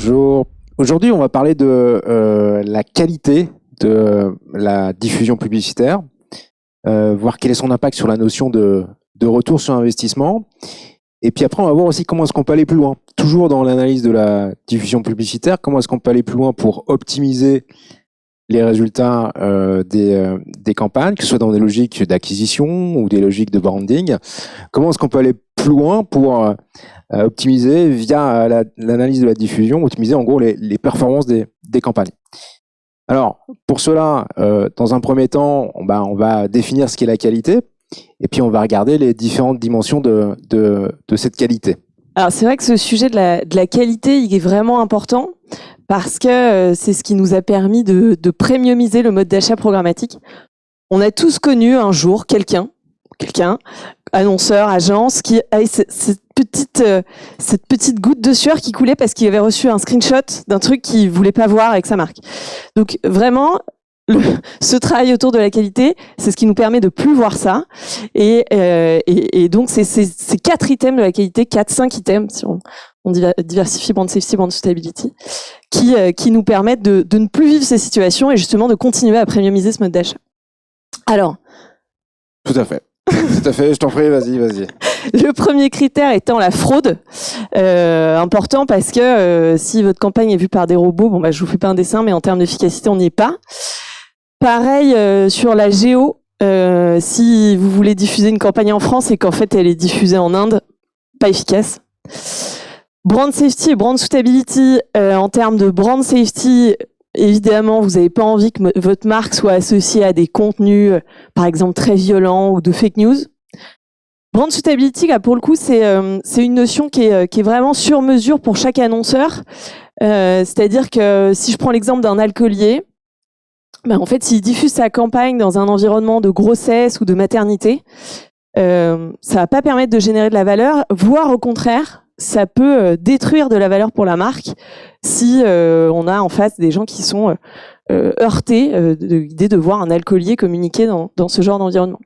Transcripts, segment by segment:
Bonjour. Aujourd'hui, on va parler de la qualité de la diffusion publicitaire, voir quel est son impact sur la notion de retour sur investissement. Et puis après, on va voir aussi comment est-ce qu'on peut aller plus loin. Toujours dans l'analyse de la diffusion publicitaire, comment est-ce qu'on peut aller plus loin pour optimiser les résultats des campagnes, que ce soit dans des logiques d'acquisition ou des logiques de branding. Comment est-ce qu'on peut aller plus loin pour optimiser via l'analyse de la diffusion, optimiser en gros les performances des campagnes. Alors, pour cela, dans un premier temps, on va définir ce qu'est la qualité et puis on va regarder les différentes dimensions de cette qualité. Alors, c'est vrai que ce sujet de la qualité, il est vraiment important parce que c'est ce qui nous a permis de premiumiser le mode d'achat programmatique. On a tous connu un jour quelqu'un, annonceur, agence, qui a cette petite goutte de sueur qui coulait parce qu'il avait reçu un screenshot d'un truc qu'il voulait pas voir avec sa marque. Donc vraiment, ce travail autour de la qualité, c'est ce qui nous permet de plus voir ça. Et donc c'est ces 4 items de la qualité, 5 items si on diversifie brand safety, brand suitability, qui nous permettent de ne plus vivre ces situations et justement de continuer à premiumiser ce mode d'achat. Alors. Tout à fait, je t'en prie, vas-y. Le premier critère étant la fraude, important parce que si votre campagne est vue par des robots, je vous fais pas un dessin, mais en termes d'efficacité, on n'y est pas. Pareil sur la géo, si vous voulez diffuser une campagne en France et qu'en fait elle est diffusée en Inde, pas efficace. Brand safety et brand suitability, en termes de brand safety, évidemment, vous n'avez pas envie que votre marque soit associée à des contenus, par exemple, très violents ou de fake news. Brand suitability, là, pour le coup, c'est une notion qui est vraiment sur mesure pour chaque annonceur. C'est-à-dire que si je prends l'exemple d'un alcoolier, en fait, s'il diffuse sa campagne dans un environnement de grossesse ou de maternité, ça va pas permettre de générer de la valeur, voire au contraire, ça peut détruire de la valeur pour la marque si on a en face des gens qui sont heurtés de l'idée de voir un alcoolier communiquer dans ce genre d'environnement.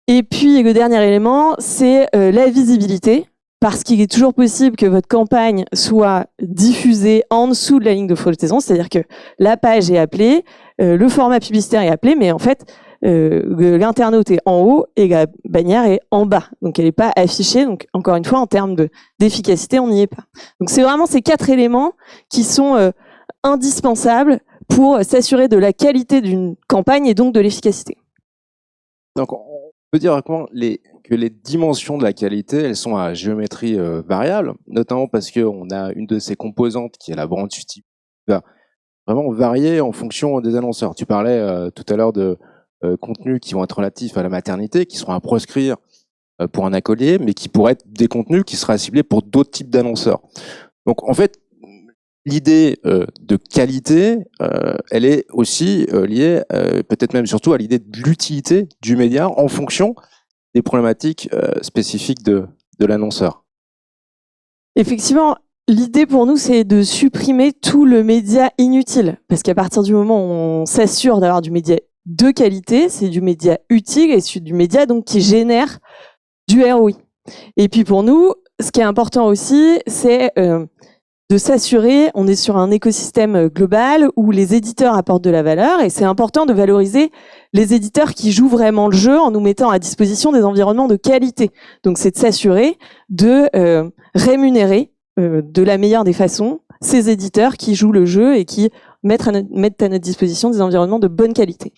Et puis le dernier élément, c'est la visibilité, parce qu'il est toujours possible que votre campagne soit diffusée en dessous de la ligne de flottaison, c'est-à-dire que la page est appelée, le format publicitaire est appelé, mais en fait l'internaute est en haut et la bannière est en bas. Donc elle n'est pas affichée. Donc encore une fois, en termes d'efficacité, on n'y est pas. Donc c'est vraiment ces 4 éléments qui sont indispensables pour s'assurer de la qualité d'une campagne et donc de l'efficacité. Donc on peut dire que les dimensions de la qualité, elles sont à géométrie variable, notamment parce qu'on a une de ces composantes qui est la brand suitability, qui va vraiment varier en fonction des annonceurs. Tu parlais tout à l'heure de contenus qui vont être relatifs à la maternité, qui seront à proscrire pour un alcoolier, mais qui pourraient être des contenus qui seraient ciblés pour d'autres types d'annonceurs. Donc en fait, l'idée de qualité, elle est aussi liée, peut-être même surtout à l'idée de l'utilité du média en fonction des problématiques spécifiques de l'annonceur. Effectivement, l'idée pour nous, c'est de supprimer tout le média inutile, parce qu'à partir du moment où on s'assure d'avoir du média de qualité, c'est du média utile et c'est du média donc qui génère du ROI. Et puis pour nous, ce qui est important aussi, c'est de s'assurer, on est sur un écosystème global où les éditeurs apportent de la valeur et c'est important de valoriser les éditeurs qui jouent vraiment le jeu en nous mettant à disposition des environnements de qualité. Donc c'est de s'assurer de rémunérer de la meilleure des façons ces éditeurs qui jouent le jeu et qui mettent à notre disposition des environnements de bonne qualité.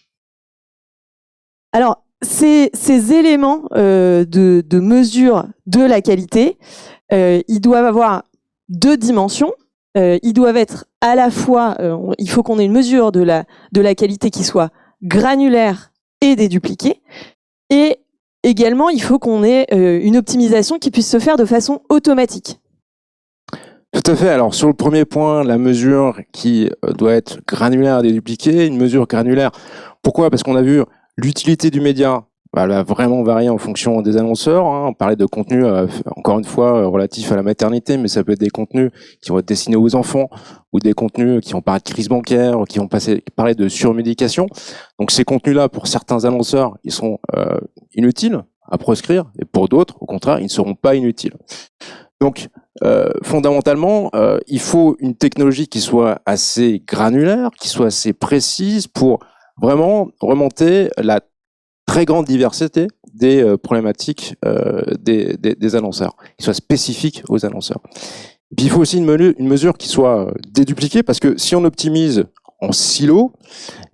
Alors, ces éléments de mesure de la qualité, ils doivent avoir 2 dimensions. Ils doivent être à la fois, il faut qu'on ait une mesure de la qualité qui soit granulaire et dédupliquée. Et également, il faut qu'on ait une optimisation qui puisse se faire de façon automatique. Tout à fait. Alors sur le premier point, la mesure qui doit être granulaire et dédupliquée, une mesure granulaire. Pourquoi ? Parce qu'on a vu l'utilité du média, elle va vraiment varier en fonction des annonceurs. On parlait de contenus, encore une fois, relatifs à la maternité, mais ça peut être des contenus qui vont être destinés aux enfants ou des contenus qui vont parler de crise bancaire, qui vont parler de surmédication. Donc ces contenus-là, pour certains annonceurs, ils sont inutiles à proscrire et pour d'autres, au contraire, ils ne seront pas inutiles. Donc, fondamentalement, il faut une technologie qui soit assez granulaire, qui soit assez précise pour vraiment remonter la très grande diversité des problématiques des annonceurs, qui soit spécifique aux annonceurs. Et puis, il faut aussi une mesure qui soit dédupliquée, parce que si on optimise en silo,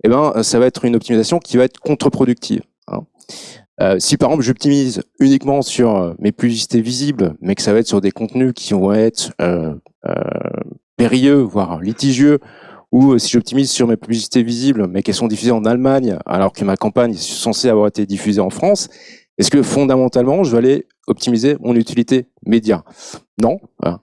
eh ben, ça va être une optimisation qui va être contre-productive. Hein. Si par exemple j'optimise uniquement sur mes publicités visibles, mais que ça va être sur des contenus qui vont être périlleux, voire litigieux, ou si j'optimise sur mes publicités visibles, mais qu'elles sont diffusées en Allemagne, alors que ma campagne est censée avoir été diffusée en France, est-ce que fondamentalement je vais aller optimiser mon utilité média? Non,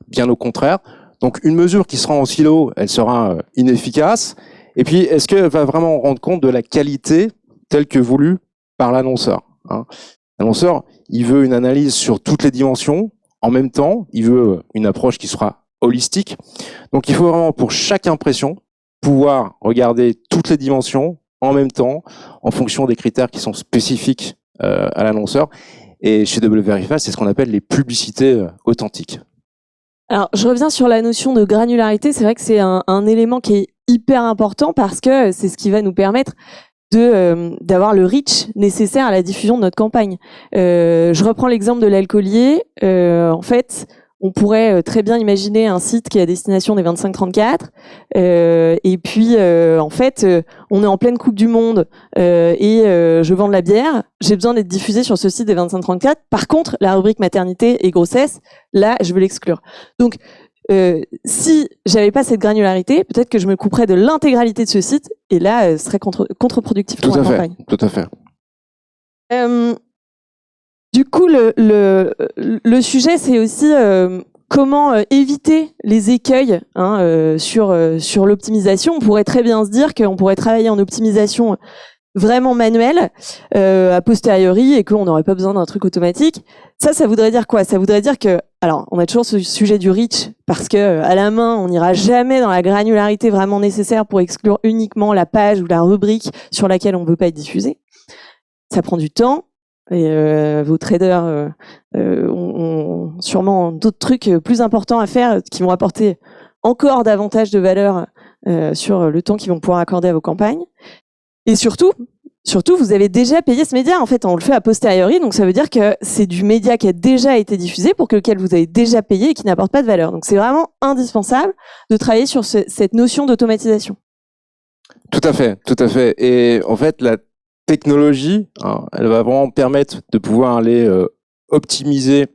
bien au contraire. Donc une mesure qui sera en silo, elle sera inefficace. Et puis, est-ce qu'elle va vraiment rendre compte de la qualité telle que voulue par l'annonceur? L'annonceur, il veut une analyse sur toutes les dimensions. En même temps, il veut une approche qui sera holistique. Donc, il faut vraiment, pour chaque impression, pouvoir regarder toutes les dimensions en même temps, en fonction des critères qui sont spécifiques à l'annonceur. Et chez DoubleVerify, c'est ce qu'on appelle les publicités authentiques. Alors, je reviens sur la notion de granularité. C'est vrai que c'est un élément qui est hyper important parce que c'est ce qui va nous permettre d'avoir le reach nécessaire à la diffusion de notre campagne. Je reprends l'exemple de l'alcoolier. En fait, on pourrait très bien imaginer un site qui est à destination des 25-34 et puis en fait on est en pleine Coupe du Monde et je vends de la bière, j'ai besoin d'être diffusé sur ce site des 25-34. Par contre, la rubrique maternité et grossesse, là je veux l'exclure. Donc si j'avais pas cette granularité, peut-être que je me couperais de l'intégralité de ce site et là ce serait contre-productif pour la campagne. Tout à fait. Du coup, le sujet, c'est aussi comment éviter les écueils sur l'optimisation. On pourrait très bien se dire qu'on pourrait travailler en optimisation vraiment manuelle a posteriori et qu'on n'aurait pas besoin d'un truc automatique. Ça voudrait dire quoi? Ça voudrait dire que, alors, on a toujours ce sujet du reach parce que à la main, on n'ira jamais dans la granularité vraiment nécessaire pour exclure uniquement la page ou la rubrique sur laquelle on ne veut pas être diffusé. Ça prend du temps. Et vos traders ont sûrement d'autres trucs plus importants à faire qui vont apporter encore davantage de valeur sur le temps qu'ils vont pouvoir accorder à vos campagnes. Et surtout, vous avez déjà payé ce média. En fait, on le fait a posteriori, donc ça veut dire que c'est du média qui a déjà été diffusé pour lequel vous avez déjà payé et qui n'apporte pas de valeur. Donc c'est vraiment indispensable de travailler sur cette notion d'automatisation. Tout à fait. Et en fait, la technologie, elle va vraiment permettre de pouvoir aller optimiser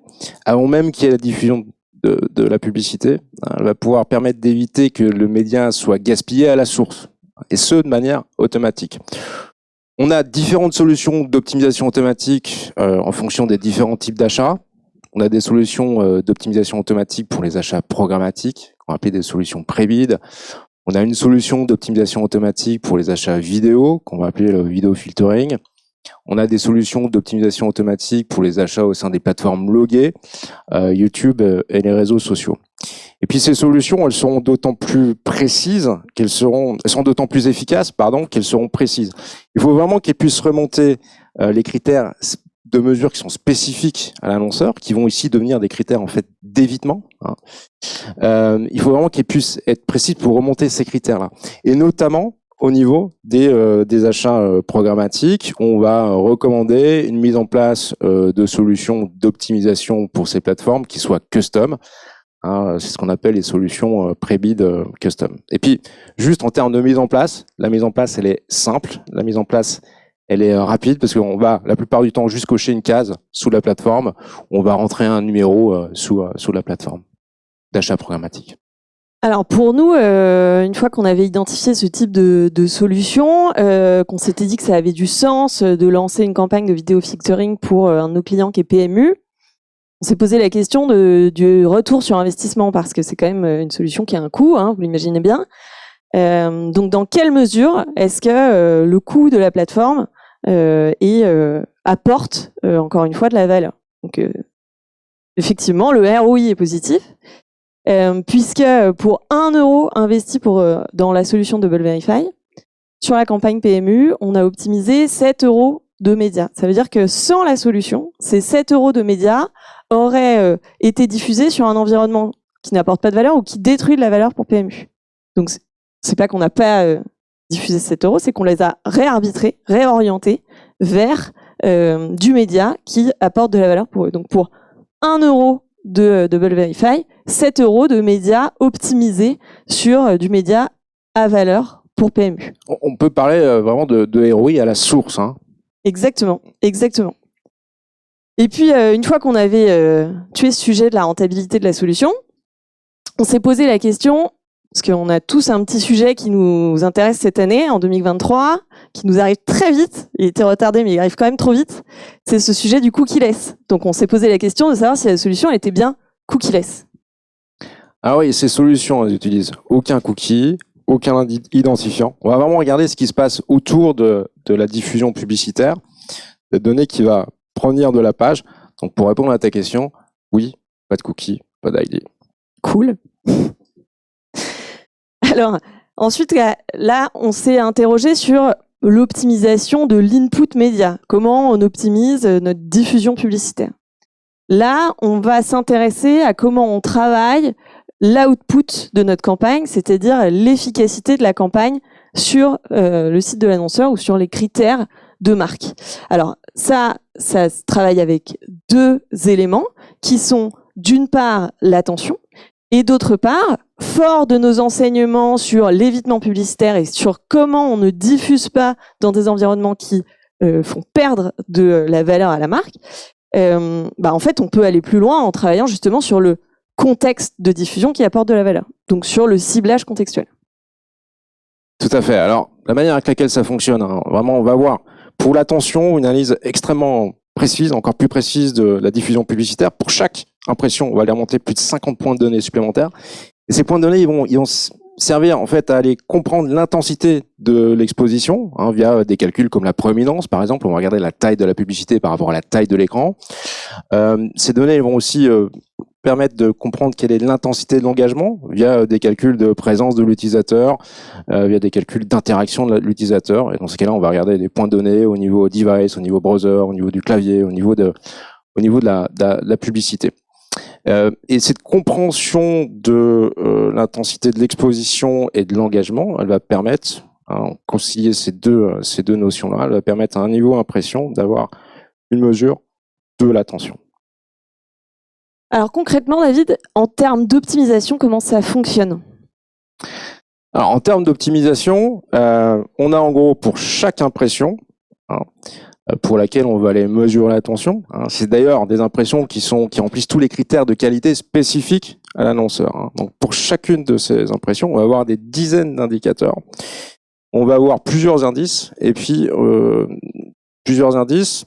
avant même qu'il y ait la diffusion de la publicité. Elle va pouvoir permettre d'éviter que le média soit gaspillé à la source, et ce, de manière automatique. On a différentes solutions d'optimisation automatique en fonction des différents types d'achats. On a des solutions d'optimisation automatique pour les achats programmatiques, qu'on va appeler des solutions pré-bid. On a une solution d'optimisation automatique pour les achats vidéo, qu'on va appeler le vidéo filtering. On a des solutions d'optimisation automatique pour les achats au sein des plateformes loguées, YouTube et les réseaux sociaux. Et puis ces solutions, elles seront d'autant plus précises elles seront d'autant plus efficaces, qu'elles seront précises. Il faut vraiment qu'elles puissent remonter les critères de mesures qui sont spécifiques à l'annonceur, qui vont ici devenir des critères en fait d'évitement. Il faut vraiment qu'ils puissent être précis pour remonter ces critères-là. Et notamment au niveau des achats programmatiques, on va recommander une mise en place de solutions d'optimisation pour ces plateformes qui soient custom. C'est ce qu'on appelle les solutions pré-bid custom. Et puis, juste en termes de mise en place, la mise en place, elle est simple. La mise en place, elle est rapide parce qu'on va la plupart du temps juste cocher une case sous la plateforme. On va rentrer un numéro sous la plateforme d'achat programmatique. Alors pour nous, une fois qu'on avait identifié ce type de solution, qu'on s'était dit que ça avait du sens de lancer une campagne de vidéo filtering pour un de nos clients qui est PMU, on s'est posé la question du retour sur investissement parce que c'est quand même une solution qui a un coût, vous l'imaginez bien. Donc dans quelle mesure est-ce que le coût de la plateforme apporte encore une fois de la valeur? Donc effectivement, le ROI est positif. Puisque pour 1 euro investi dans la solution DoubleVerify, sur la campagne PMU, on a optimisé 7 euros de médias. Ça veut dire que sans la solution, ces 7 euros de médias aurait été diffusé sur un environnement qui n'apporte pas de valeur ou qui détruit de la valeur pour PMU. Donc, c'est pas qu'on n'a pas diffusé 7 euros, c'est qu'on les a réarbitrés, réorientés vers du média qui apporte de la valeur pour eux. Donc, pour 1 euro de Double Verify, 7 euros de médias optimisés sur du média à valeur pour PMU. On peut parler vraiment de ROI à la source. Hein. Exactement, exactement. Et puis, une fois qu'on avait tué ce sujet de la rentabilité de la solution, on s'est posé la question, parce qu'on a tous un petit sujet qui nous intéresse cette année, en 2023, qui nous arrive très vite. Il était retardé, mais il arrive quand même trop vite. C'est ce sujet du cookie-less. Donc, on s'est posé la question de savoir si la solution elle était bien cookie-less. Ah oui, ces solutions, elles utilisent aucun cookie, aucun identifiant. On va vraiment regarder ce qui se passe autour de la diffusion publicitaire, des données qui va provenir de la page. Donc, pour répondre à ta question, oui, pas de cookie, pas d'ID. Cool. Alors, ensuite, là, on s'est interrogé sur l'optimisation de l'input média. Comment on optimise notre diffusion publicitaire. Là, on va s'intéresser à comment on travaille l'output de notre campagne, c'est-à-dire l'efficacité de la campagne sur le site de l'annonceur ou sur les critères de marque. Alors, ça se travaille avec 2 éléments qui sont d'une part l'attention et d'autre part, fort de nos enseignements sur l'évitement publicitaire et sur comment on ne diffuse pas dans des environnements qui font perdre de la valeur à la marque, en fait, on peut aller plus loin en travaillant justement sur le contexte de diffusion qui apporte de la valeur. Donc, sur le ciblage contextuel. Tout à fait. Alors, la manière avec laquelle ça fonctionne, hein, vraiment, on va voir pour l'attention une analyse extrêmement précise, encore plus précise de la diffusion publicitaire. Pour chaque impression, on va aller remonter plus de 50 points de données supplémentaires. Et ces points de données, ils vont servir en fait à aller comprendre l'intensité de l'exposition via des calculs comme la prééminence, par exemple. On va regarder la taille de la publicité par rapport à la taille de l'écran. Ces données vont aussi permettre de comprendre quelle est l'intensité de l'engagement via des calculs de présence de l'utilisateur, via des calculs d'interaction de l'utilisateur. Et dans ce cas-là, on va regarder des points de données au niveau device, au niveau browser, au niveau du clavier, au niveau de la publicité. Et cette compréhension de l'intensité de l'exposition et de l'engagement, elle va permettre, concilier ces deux notions-là, elle va permettre à un niveau impression d'avoir une mesure de l'attention. Alors concrètement, David, en termes d'optimisation, comment ça fonctionne ? Alors en termes d'optimisation, on a en gros pour chaque impression, pour laquelle on va aller mesurer l'attention. C'est d'ailleurs des impressions qui remplissent tous les critères de qualité spécifiques à l'annonceur. Donc pour chacune de ces impressions, on va avoir des dizaines d'indicateurs. On va avoir plusieurs indices et puis plusieurs indices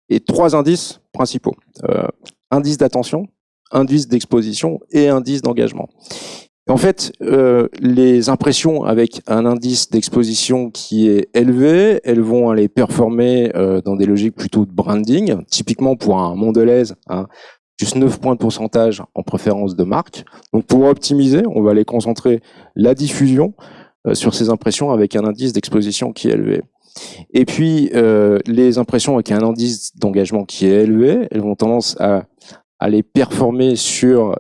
et 3 indices principaux. Indice d'attention, indice d'exposition et indice d'engagement. Et en fait, les impressions avec un indice d'exposition qui est élevé, elles vont aller performer dans des logiques plutôt de branding. Typiquement pour un Mondelez, juste 9 points de pourcentage en préférence de marque. Donc pour optimiser, on va aller concentrer la diffusion sur ces impressions avec un indice d'exposition qui est élevé. Et puis les impressions avec un indice d'engagement qui est élevé, elles vont tendance à aller performer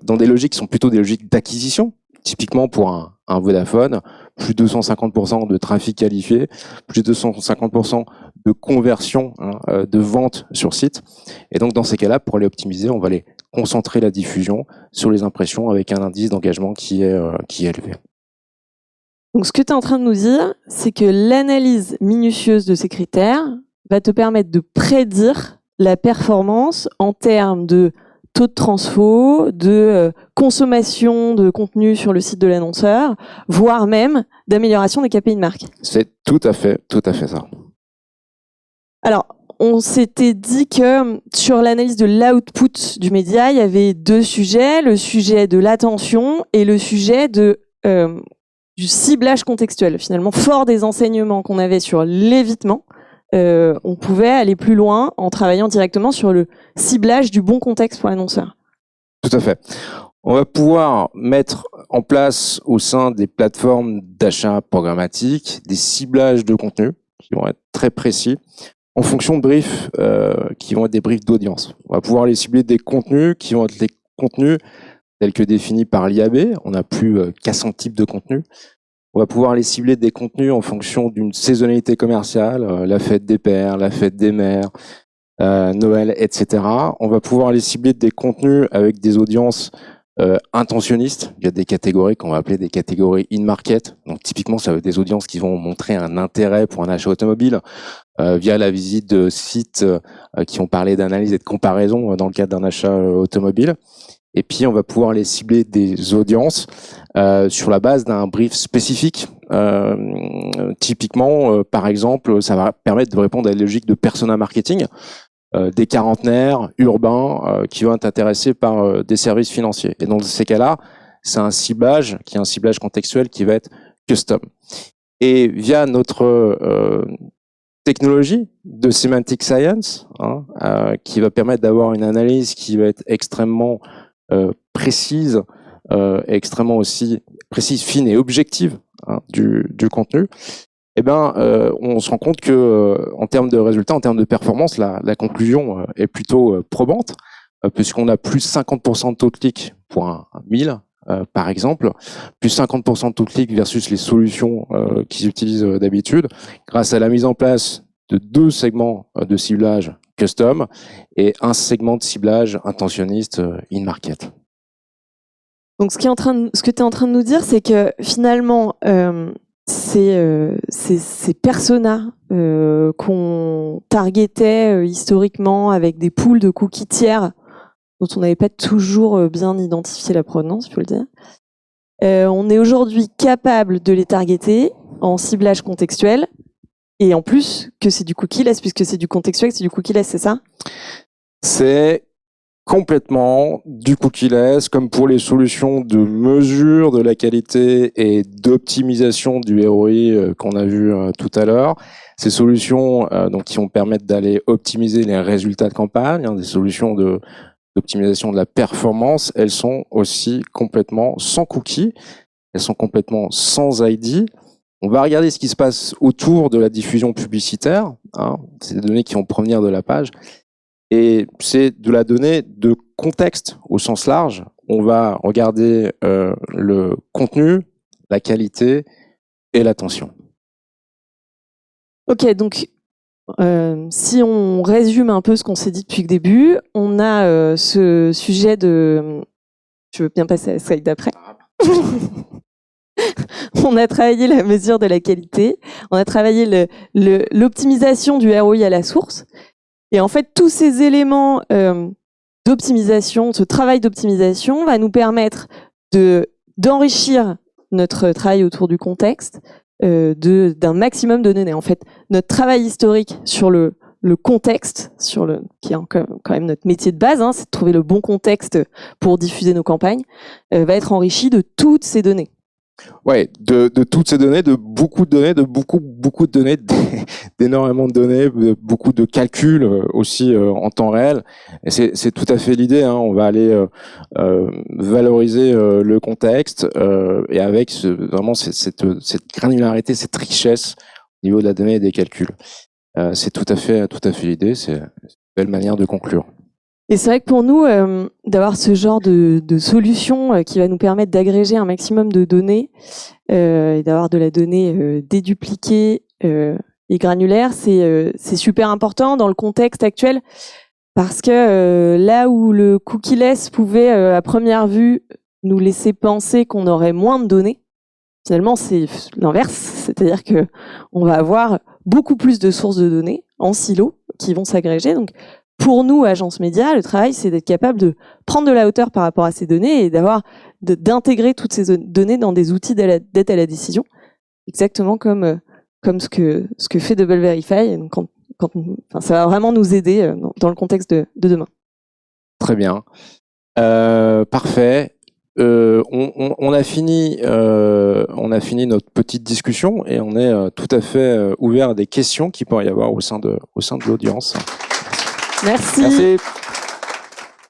dans des logiques qui sont plutôt des logiques d'acquisition. Typiquement pour un Vodafone, plus de 250% de trafic qualifié, plus de 250% de conversion de vente sur site. Et donc dans ces cas-là, pour aller optimiser, on va aller concentrer la diffusion sur les impressions avec un indice d'engagement qui est élevé. Donc ce que tu es en train de nous dire, c'est que l'analyse minutieuse de ces critères va te permettre de prédire la performance en termes de taux de transfo, de consommation de contenu sur le site de l'annonceur, voire même d'amélioration des KPI de marque. C'est tout à fait ça. Alors, on s'était dit que sur l'analyse de l'output du média, il y avait 2 sujets, le sujet de l'attention et le sujet du ciblage contextuel. Finalement, fort des enseignements qu'on avait sur l'évitement, on pouvait aller plus loin en travaillant directement sur le ciblage du bon contexte pour l'annonceur. Tout à fait. On va pouvoir mettre en place au sein des plateformes d'achat programmatique des ciblages de contenu qui vont être très précis en fonction de briefs qui vont être des briefs d'audience. On va pouvoir les cibler des contenus qui vont être les contenus tels que définis par l'IAB. On n'a plus 400 types de contenus. On va pouvoir les cibler des contenus en fonction d'une saisonnalité commerciale, la fête des pères, la fête des mères, Noël, etc. On va pouvoir les cibler des contenus avec des audiences intentionnistes. Il y a des catégories qu'on va appeler des catégories in-market. Donc typiquement, ça veut dire des audiences qui vont montrer un intérêt pour un achat automobile via la visite de sites qui ont parlé d'analyse et de comparaison dans le cadre d'un achat automobile. Et puis, on va pouvoir les cibler des audiences sur la base d'un brief spécifique. Typiquement, par exemple, ça va permettre de répondre à la logique de persona marketing, des quarantenaires urbains qui vont être intéressés par des services financiers. Et dans ces cas-là, c'est un ciblage qui est un ciblage contextuel qui va être custom. Et via notre technologie de semantic science, qui va permettre d'avoir une analyse qui va être extrêmement précise, extrêmement aussi précise, fine et objective du contenu, eh ben, on se rend compte que en termes de résultats, en termes de performance, la conclusion est plutôt probante, puisqu'on a plus 50% de taux de clic pour un 1000, par exemple, plus 50% de taux de clic versus les solutions qu'ils utilisent d'habitude, grâce à la mise en place de 2 segments de ciblage custom et un segment de ciblage intentionniste in-market. Donc, ce que tu es en train de nous dire, c'est que finalement, ces personas qu'on targetait historiquement avec des pools de cookies tiers dont on n'avait pas toujours bien identifié la provenance, je peux le dire, on est aujourd'hui capable de les targeter en ciblage contextuel. Et en plus, que c'est du cookie-less, puisque c'est du contextuel, c'est du cookie-less, c'est ça? C'est complètement du cookie-less, comme pour les solutions de mesure de la qualité et d'optimisation du ROI qu'on a vu tout à l'heure. Ces solutions donc qui vont permettre d'aller optimiser les résultats de campagne, des solutions d'optimisation de la performance, elles sont aussi complètement sans cookies, elles sont complètement sans ID. On va regarder ce qui se passe autour de la diffusion publicitaire. C'est des données qui vont provenir de la page. Et c'est de la donnée de contexte au sens large. On va regarder le contenu, la qualité et l'attention. Ok, donc si on résume un peu ce qu'on s'est dit depuis le début, on a ce sujet de... Je veux bien passer à la slide d'après. On a travaillé la mesure de la qualité, on a travaillé l'optimisation du ROI à la source. Et en fait, tous ces éléments d'optimisation, ce travail d'optimisation va nous permettre d'enrichir notre travail autour du contexte d'un maximum de données. En fait, notre travail historique sur le contexte, qui est quand même notre métier de base, c'est de trouver le bon contexte pour diffuser nos campagnes, va être enrichi de toutes ces données. Ouais, de toutes ces données, de beaucoup de données, beaucoup de données, d'énormément de données, beaucoup de calculs aussi en temps réel. Et c'est tout à fait l'idée. On va aller valoriser le contexte et avec vraiment cette granularité, cette richesse au niveau de la donnée et des calculs. C'est tout à fait l'idée. C'est une belle manière de conclure. Et c'est vrai que pour nous, d'avoir ce genre de solution qui va nous permettre d'agréger un maximum de données et d'avoir de la donnée dédupliquée et granulaire, c'est super important dans le contexte actuel parce que là où le cookie-less pouvait à première vue nous laisser penser qu'on aurait moins de données, finalement c'est l'inverse, c'est-à-dire que on va avoir beaucoup plus de sources de données en silos qui vont s'agréger. Donc pour nous, agence média, le travail, c'est d'être capable de prendre de la hauteur par rapport à ces données et d'intégrer toutes ces données dans des outils d'aide à la décision, exactement comme ce que fait Double Verify. Donc ça va vraiment nous aider dans le contexte de demain. Très bien, parfait. On a fini notre petite discussion et on est tout à fait ouvert à des questions qu'il pourrait y avoir au sein de l'audience. Merci. Merci.